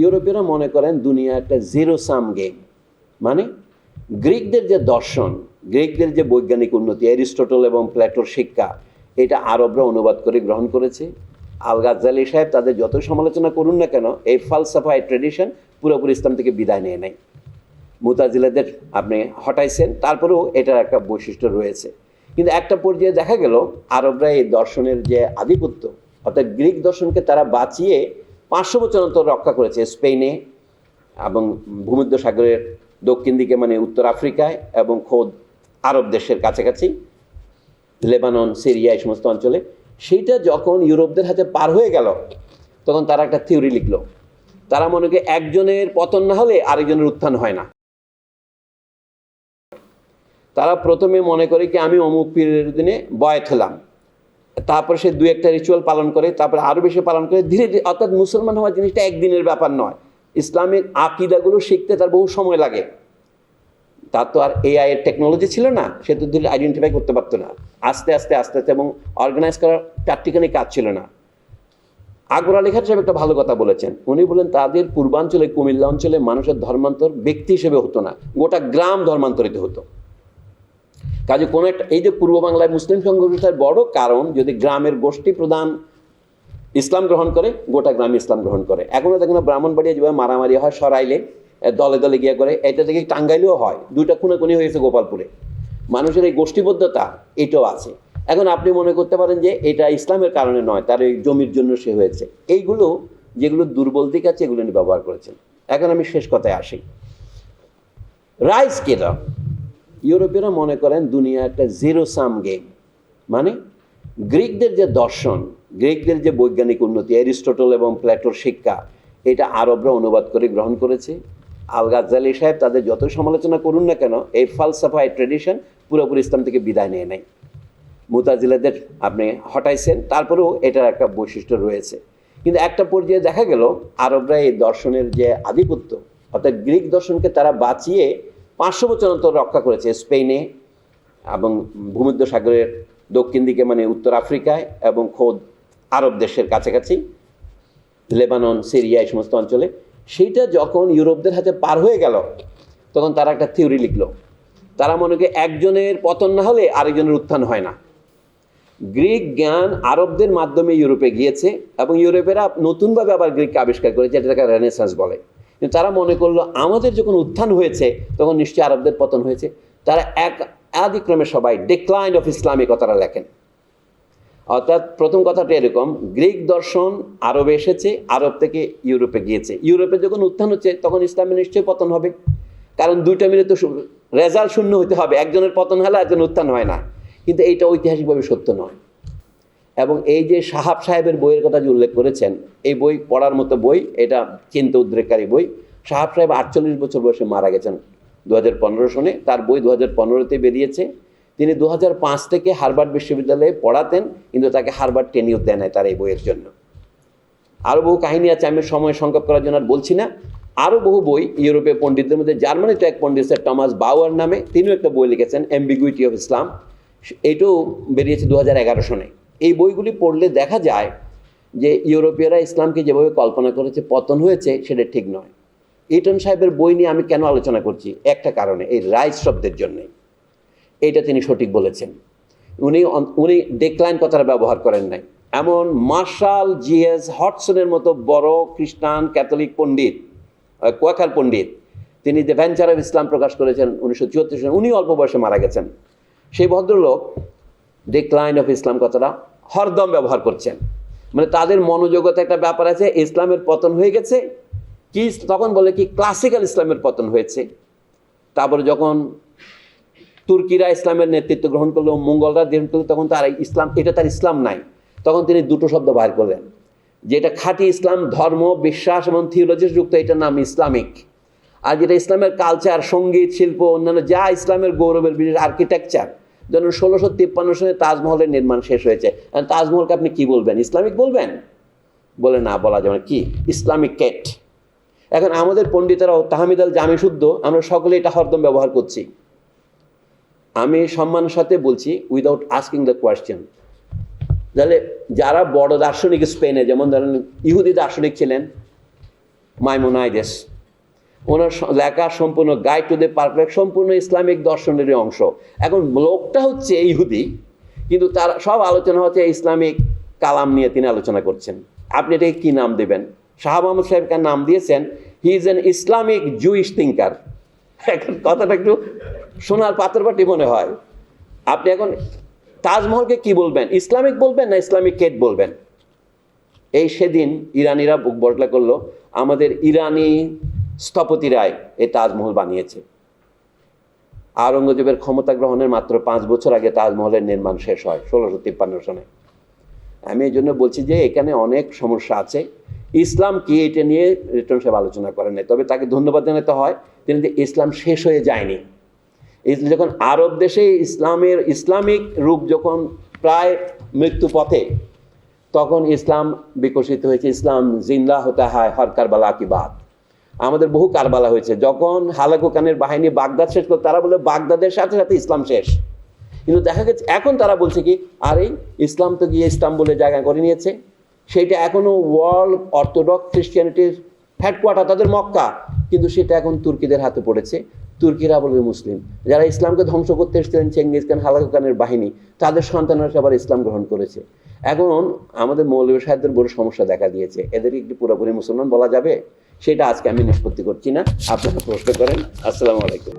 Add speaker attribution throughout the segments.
Speaker 1: ইউরোপীয়রা মনে করেন দুনিয়া একটা জিরো সাম গেম। মানে গ্রিকদের যে দর্শন, গ্রিকদের যে বৈজ্ঞানিক উন্নতি, অ্যারিস্টটল এবং প্লেটোর শিক্ষা, এটা আরবরা অনুবাদ করে গ্রহণ করেছে। আল গাজ্জালি সাহেব তাদের যত সমালোচনা করুন না কেন, এই ফালসাফা, এই ট্রেডিশন পুরোপুরি ইসলাম থেকে বিদায় নেয় নাই। মুতাজিলাদের আপনি হটাইছেন, তারপরেও এটার একটা বৈশিষ্ট্য রয়েছে। কিন্তু একটা পর্যায়ে দেখা গেল আরবরা এই দর্শনের যে আধিপত্য, অর্থাৎ গ্রিক দর্শনকে তারা বাঁচিয়ে 500 বছর অন্তর রক্ষা করেছে। স্পেনে এবং ভূমধ্য সাগরের দক্ষিণ দিকে, মানে উত্তর আফ্রিকায় এবং খোদ আরব দেশের কাছাকাছি, লেবানন, সিরিয়া, এই সমস্ত অঞ্চলে। সেইটা যখন ইউরোপদের হাতে পার হয়ে গেল, তখন তারা একটা থিওরি লিখলো। তারা মনে করে একজনের পতন না হলে আরেকজনের উত্থান হয় না। তারা প্রথমে মনে করে কি আমি অমুক পীরের দিনে বয়াত হলাম, তারপর সে 2-1টা রিচুয়াল পালন করে, তারপরে আরও বেশি পালন করে, ধীরে ধীরে। অর্থাৎ মুসলমান হওয়ার জিনিসটা একদিনের ব্যাপার নয়। ইসলামিক আকিদাগুলো শিখতে তার বহু সময় লাগে। তার তো আর এআই এর টেকনোলজি ছিল না, সে তো ধীরে আইডেন্টিফাই করতে পারতো না। আস্তে আস্তে আস্তে আস্তে, এবং অর্গানাইজ করার প্র্যাকটিক্যালি কাজ ছিল না। আকবর আলী খান সাহেব একটা ভালো কথা বলেছেন। উনি বলেন তাদের পূর্বাঞ্চলে, কুমিল্লা অঞ্চলে মানুষের ধর্মান্তর ব্যক্তি হিসেবে হতো না, গোটা গ্রাম ধর্মান্তরিত হতো। কাজে কোনো একটা, এই যে পূর্ব বাংলায় মুসলিম সংখ্যাগরিষ্ঠতার বড় কারণ, যদি গ্রামের গোষ্ঠী প্রধান ইসলাম গ্রহণ করে, গোটা গ্রামে ইসলাম গ্রহণ করে। এখনও দেখেন ব্রাহ্মণবাড়িয়া যেভাবে মারামারি হয় সরাইলে, দলে দলে গিয়ে করে, এটা থেকে টাঙ্গাইলেও হয়। 2টা খুনাখুনি হয়েছে গোপালপুরে। মানুষের এই গোষ্ঠীবদ্ধতা এটাও আছে। এখন আপনি মনে করতে পারেন যে এটা ইসলামের কারণে নয়, তার এই জমির জন্য সে হয়েছে। এইগুলো যেগুলো দুর্বল দিক আছে, এগুলো নিয়ে ব্যবহার করেছেন। এখন আমি শেষ কথায় আসি। রাইস কেটা, ইউরোপীয়রা মনে করেন দুনিয়া একটা জিরো সাম গেম। মানে গ্রিকদের যে দর্শন, গ্রিকদের যে বৈজ্ঞানিক উন্নতি, অ্যারিস্টটল এবং প্লেটোর শিক্ষা, এটা আরবরা অনুবাদ করে গ্রহণ করেছে। আল গাজ্জালি সাহেব তাদের যত সমালোচনা করুন না কেন, এই ফালসাফা, এই ট্রেডিশন পুরোপুরি ইসলাম থেকে বিদায় নেয় নাই। মুতাজিলাদের আপনি হটাইছেন, তারপরেও এটার একটা বৈশিষ্ট্য রয়েছে। কিন্তু একটা পর্যায়ে দেখা গেল আরবরা এই দর্শনের যে আধিপত্য, অর্থাৎ গ্রিক দর্শনকে তারা বাঁচিয়ে 500 বছর অন্তর রক্ষা করেছে। স্পেনে এবং ভূমধ্য সাগরের দক্ষিণ দিকে, মানে উত্তর আফ্রিকায় এবং খোদ আরব দেশের কাছাকাছি, লেবানন, সিরিয়া, এই সমস্ত অঞ্চলে। সেইটা যখন ইউরোপদের হাতে পার হয়ে গেল, তখন তারা একটা থিওরি লিখলো। তারা মনে করে একজনের পতন না হলে আরেকজনের উত্থান হয় না। গ্রিক জ্ঞান আরবদের মাধ্যমে ইউরোপে গিয়েছে, এবং ইউরোপেরা নতুনভাবে আবার গ্রিককে আবিষ্কার করেছে, যেটাকে রেনেসাঁস বলে। কিন্তু তারা মনে করলো আমাদের যখন উত্থান হয়েছে, তখন নিশ্চয়ই আরবদের পতন হয়েছে। তারা আদিক্রমে সবাই ডিক্লাইন অফ ইসলামী কথাটা লেখেন। অর্থাৎ প্রথম কথাটা এরকম, গ্রিক দর্শন আরবে এসেছে, আরব থেকে ইউরোপে গিয়েছে। ইউরোপে যখন উত্থান হচ্ছে, তখন ইসলামের নিশ্চয়ই পতন হবে। কারণ 2টা মিলে তো রেজাল্ট শূন্য হতে হবে। একজনের পতন হলে একজনের উত্থান হয় না। কিন্তু এইটা ঐতিহাসিকভাবে সত্য নয়। এবং এই যে সাহাব সাহেবের বইয়ের কথা যে উল্লেখ করেছেন, এই বই পড়ার মতো বই। এটা চিন্তা উদ্রেককারী বই। সাহাব সাহেব 48 বছর বয়সে মারা গেছেন 2015 সনে। তার বই 2015-তে বেরিয়েছে। তিনি 2005 থেকে হার্ভার্ড বিশ্ববিদ্যালয়ে পড়াতেন, কিন্তু তাকে হার্ভার্ড টেনিউর দেয় নাই তার এই বইয়ের জন্য। আরও বহু কাহিনী আছে, আমি সময় সংক্ষেপ করার জন্য আর বলছি না। আরও বহু বই ইউরোপীয় পণ্ডিতদের মধ্যে, জার্মানিতে এক পণ্ডিত স্যার টমাস বাউয়ার নামে, তিনিও একটা বই লিখেছেন, অ্যাম্বিগুইটি অফ ইসলাম। এইটাও বেরিয়েছে 2011 সনে। এই বইগুলি পড়লে দেখা যায় যে ইউরোপীয়রা ইসলামকে যেভাবে কল্পনা করেছে পতন হয়েছে, সেটা ঠিক নয়। ইটন সাহেবের বই নিয়ে আমি কেন আলোচনা করছি? একটা কারণে, এই রাইস শব্দের জন্যে। এইটা তিনি সঠিক বলেছেন। উনি ডেক্লাইন কথাটা ব্যবহার করেন নাই। এমন মার্শাল জিএস হডসনের মতো বড় খ্রিস্টান ক্যাথলিক পণ্ডিত, কোয়াকার পণ্ডিত, তিনি দ্য ভেঞ্চার অফ ইসলাম প্রকাশ করেছেন 1974 সালে। উনি অল্প বয়সে মারা গেছেন। সেই ভদ্রলোক ডিক্লাইন অফ ইসলাম কথাটা হরদম ব্যবহার করছেন। মানে তাদের মনোজগতে একটা ব্যাপার আছে, ইসলামের পতন হয়ে গেছে কি, তখন বলে কি ক্লাসিক্যাল ইসলামের পতন হয়েছে। তারপরে যখন তুর্কিরা ইসলামের নেতৃত্ব গ্রহণ করলো, মঙ্গলরা গ্রহণ করলো, তখন তার ইসলাম, এটা তার ইসলাম নাই। তখন তিনি 2টো শব্দ বার করলেন, যেটা খাঁটি ইসলাম, ধর্ম, বিশ্বাস এবং থিওলজির যুক্ত, এটার নাম ইসলামিক। আর যেটা ইসলামের কালচার, সঙ্গীত, শিল্প, অন্যান্য যা ইসলামের গৌরবের বিশেষ আর্কিটেকচার, যেন 1653 সালে তাজমহলের নির্মাণ শেষ হয়েছে। তাজমহলকে আপনি কি বলবেন? ইসলামিক বলবেন? বলে না, বলা যাবে না। কি? ইসলামিক কেট। এখন আমাদের পণ্ডিতেরাও তাহমিদ আল জামি শুদ্ধ, আমরা সকলে এটা হরদম ব্যবহার করছি। আমি সম্মানের সাথে বলছি, উইদাউট আস্কিং দ্য কোয়েশ্চেন। তাহলে যারা বড় দার্শনিক স্পেনে, যেমন ধরেন ইহুদি দার্শনিক ছিলেন মাইমোনাইডেস। ওনার লেখা সম্পূর্ণ গাইড টু দ্য পারফেক্ট, সম্পূর্ণ ইসলামিক দর্শনেরই অংশ। এখন লোকটা হচ্ছে ইহুদি, কিন্তু তার সব আলোচনা হচ্ছে ইসলামিক কালাম নিয়ে তিনি আলোচনা করছেন। আপনি এটাকে কী নাম দেবেন? শাহ মোহাম্মদ সাহেবকে নাম দিয়েছেন he is an Islamic Jewish thinker. এখন কথাটা একটু সোনার পাথরবাটি মনে হয়। আপনি এখন তাজমহলকে কি বলবেন? ইসলামিক বলবেন না ইসলামিক কেট বলবেন? এই সেদিন ইরানিরা বুক বটলা করলো, আমাদের ইরানি স্থপতিরাই এই তাজমহল বানিয়েছে। আওরঙ্গজেবের ক্ষমতা গ্রহণের মাত্র 5 বছর আগে তাজমহলের নির্মাণ শেষ হয় 1653 সনে। আমি এই জন্য বলছি যে এখানে অনেক সমস্যা আছে। ইসলাম কি এটা নিয়ে রিটন সাহেব আলোচনা করেন নাই, তবে তাকে ধন্যবাদ জানাতে হয় তিনি যে ইসলাম শেষ হয়ে যায়নি। যখন আরব দেশে ইসলামিক রূপ যখন প্রায় মৃত্যু পথে, তখন ইসলাম বিকশিত হয়েছে। ইসলাম জিন্দা হতে হয় হর কারবালা কি বাত। আমাদের বহু কারবালা হয়েছে। যখন হালাকু খানের বাহিনী বাগদাদ শেষ করলো, তারা বলে বাগদাদের সাথে সাথে ইসলাম শেষ। কিন্তু দেখা গেছে এখন তারা বলছে কি, আরে ইসলাম তো গিয়ে ইস্তাম্বুলে জায়গা করে নিয়েছে, সেইটা এখনও ওয়ার্ল্ড অর্থোডক্স খ্রিস্টিয়ানিটির হেডকোয়ার্টার তাদের মক্কা, কিন্তু সেটা এখন তুর্কিদের হাতে পড়েছে। তুর্কিরা বলবে মুসলিম। যারা ইসলামকে ধ্বংস করতে এসেছিলেন চেঙ্গিজ খান, হালাকু খানের বাহিনী, তাদের সন্তানরা আবার ইসলাম গ্রহণ করেছে। এখন আমাদের মৌলভী সাহেবদের বড় সমস্যা দেখা দিয়েছে। এদেরকে একটি পুরোপুরি মুসলমান বলা যাবে? সেটা আজকে আমি নিষ্পত্তি করছি না, আপনারা প্রশ্ন করেন। আসসালামু আলাইকুম।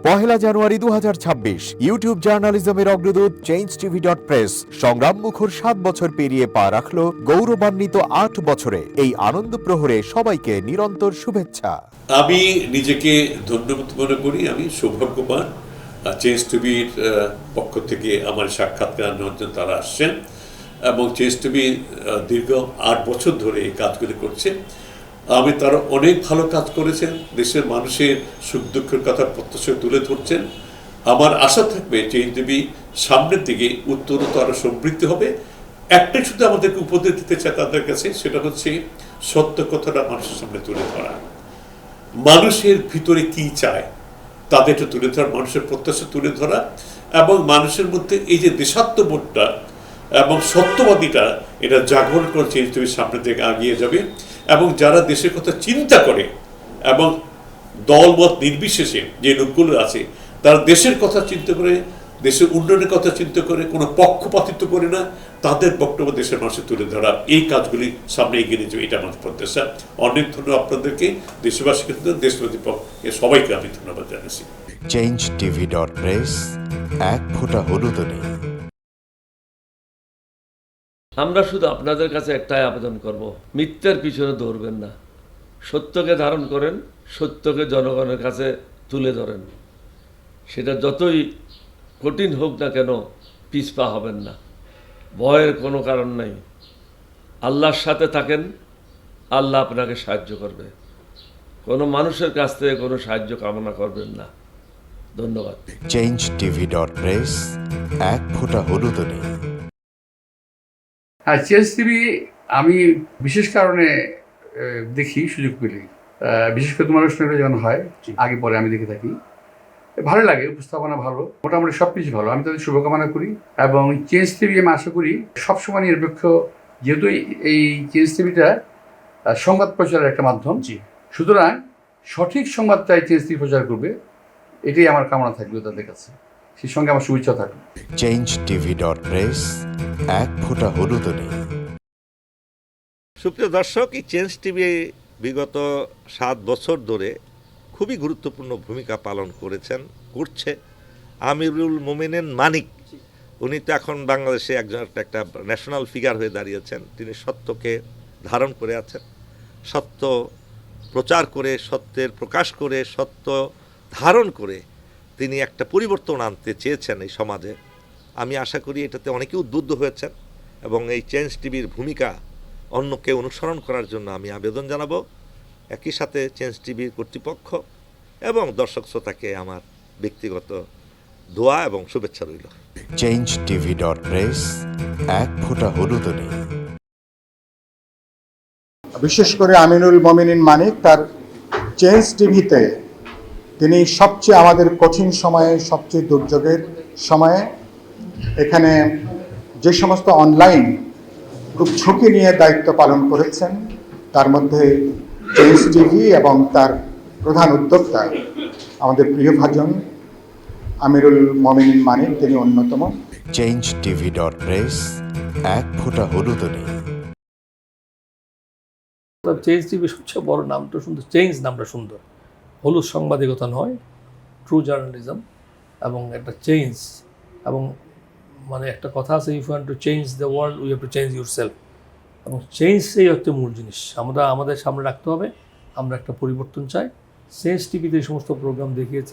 Speaker 2: পহেলা জানুয়ারি 2026 ইউটিউব জার্নালিজমের অগ্রদূত changeTV.press সংগ্রাম মুখর 7 বছর পেরিয়ে পা রাখলো গৌরবান্বিত 8 বছরে। এই আনন্দ প্রহরে সবাইকে নিরন্তর শুভেচ্ছা।
Speaker 3: আমি নিজেকে ধন্যবাদ মনে করি। আমি সৌভাগ্যবান, চেঞ্জ টিভির পক্ষ থেকে আমার সাক্ষাৎকার নেওয়ার জন্য তারা আসছেন এবং চেঞ্জ টিভি দীর্ঘ 8 বছর ধরে এই কাজগুলি করছে। আমি তারা অনেক ভালো কাজ করেছেন, দেশের মানুষের সুখ দুঃখের কথা প্রত্যক্ষ তুলে ধরছেন। আমার আশা থাকবে চেঞ্জ টিভি সামনের দিকে উত্তরোত্তর আরও সমৃদ্ধ হবে। একটাই শুধু আমাদেরকে উপদেশ দিতে চায় তাদের কাছে, সেটা হচ্ছে সত্য কথাটা মানুষের সামনে তুলে ধরা, মানুষের ভিতরে কি চায় তাদেরটা তুলে ধরা, মানুষের প্রত্যাশা তুলে ধরা, এবং মানুষের মধ্যে এই যে দেশাত্মবোধটা এবং সত্যবাদীটা এটা জাগরণ করে চেঞ্জ টিভির সামনের দিকে এগিয়ে যাবে। এবং যারা দেশের কথা চিন্তা করে এবং দলমত নির্বিশেষে যে লোকগুলো আছে, তারা দেশের কথা চিন্তা করে, দেশের উন্নয়নের কথা চিন্তা করে, কোনো পক্ষপাতিত্ব করে না, তাদের বক্তব্য দেশের মানুষের তুলে ধরা, এই কাজগুলি সামনে এগিয়ে নিয়ে যাবে, এটা আমাদের প্রত্যাশা। অনেক ধন্যবাদ আপনাদেরকে, দেশবাসীকে, দেশবাসী সবাইকে আমি ধন্যবাদ জানাচ্ছি।
Speaker 2: changeTV.press এক ফোঁটা হলুদও নেই।
Speaker 4: আমরা শুধু আপনাদের কাছে একটাই আবেদন করব, মিথ্যার পিছনে দৌড়বেন না, সত্যকে ধারণ করেন, সত্যকে জনগণের কাছে তুলে ধরেন। সেটা যতই কঠিন হোক না কেন পিছপা হবেন না, ভয়ের কোনো কারণ নাই। আল্লাহর সাথে থাকেন, আল্লাহ আপনাকে সাহায্য করবে। কোনো মানুষের কাছ থেকে কোনো সাহায্য কামনা করবেন না। ধন্যবাদ।
Speaker 2: changeTV.press এক ফোঁটা হলুদও নেই।
Speaker 5: হ্যাঁ, চেঞ্জ টিভি আমি বিশেষ কারণে দেখি সুযোগ পেলে, বিশেষ করে তোমার অনুষ্ঠানটা যখন হয় আগে পরে আমি দেখে থাকি, ভালো লাগে, উপস্থাপনা ভালো, মোটামুটি সব কিছু ভালো। আমি তাদের শুভকামনা করি এবং চেঞ্জ টিভি আমি আশা করি সবসময় নিরপেক্ষ, যেহেতু এই চেঞ্জ টিভিটা সংবাদ প্রচারের একটা মাধ্যম, সুতরাং সঠিক সংবাদটাই চেঞ্জ টিভি প্রচার করবে, এটাই আমার কামনা থাকবে তাদের কাছে। সেই সঙ্গে আমার শুভেচ্ছা থাকবে।
Speaker 2: changeTV.press এক ফোঁটা হলুদও নেই।
Speaker 6: সুপ্রিয় দর্শক, এই চেঞ্জ টিভি বিগত 7 বছর ধরে খুবই গুরুত্বপূর্ণ ভূমিকা পালন করছে আমিরুল মোমিনিন মানিক। উনি তো এখন বাংলাদেশে একটা ন্যাশনাল ফিগার হয়ে দাঁড়িয়েছেন। তিনি সত্যকে ধারণ করে আছেন, সত্য প্রচার করে, সত্যের প্রকাশ করে, সত্য ধারণ করে তিনি একটা পরিবর্তন আনতে চেয়েছেন এই সমাজে। আমি আশা করি এটাতে অনেকে উদ্বুদ্ধ হয়েছেন এবং এই চেঞ্জ টিভির ভূমিকা অন্যকে অনুসরণ করার জন্য আমি আবেদন জানাবো। একই সাথে চেঞ্জ টিভির কর্তৃপক্ষ এবং দর্শক শ্রোতাকে আমার ব্যক্তিগত দোয়া এবং শুভেচ্ছা রইল।
Speaker 2: changeTV.press এক ফোঁটা হলুদও নেই।
Speaker 7: বিশেষ করে আমিনুল মোমিনিন মানিক তার চেঞ্জ টিভিতে তিনি সবচেয়ে আমাদের কঠিন সময়ে, সবচেয়ে দুর্যোগের সময়ে এখানে যে সমস্ত অনলাইন খুব ঝুঁকি নিয়ে দায়িত্ব পালন করেছেন, তার মধ্যে চেঞ্জ টিভি এবং তার প্রধান উদ্যোক্তা আমাদের প্রিয়ভাজন আমিরুল মমিনিন মানিক, তিনি অন্যতম।
Speaker 2: changetv.press, এক ফোঁটা হলুদ নেই।
Speaker 8: চেঞ্জ টিভি সবচেয়ে বড় নামটা সুন্দর, চেঞ্জ নামটা সুন্দর। হলুদ সাংবাদিকতা নয়, ট্রু জার্নালিজম এবং একটা চেঞ্জ। এবং মানে একটা কথা আছে, if you want to change the world we have to change yourself. এবং চেঞ্জটাই হচ্ছে মূল জিনিস, আমরা আমাদের সামনে রাখতে হবে। আমরা একটা পরিবর্তন চাই। চেঞ্জ টিভিতে এই সমস্ত প্রোগ্রাম দেখিয়েছে।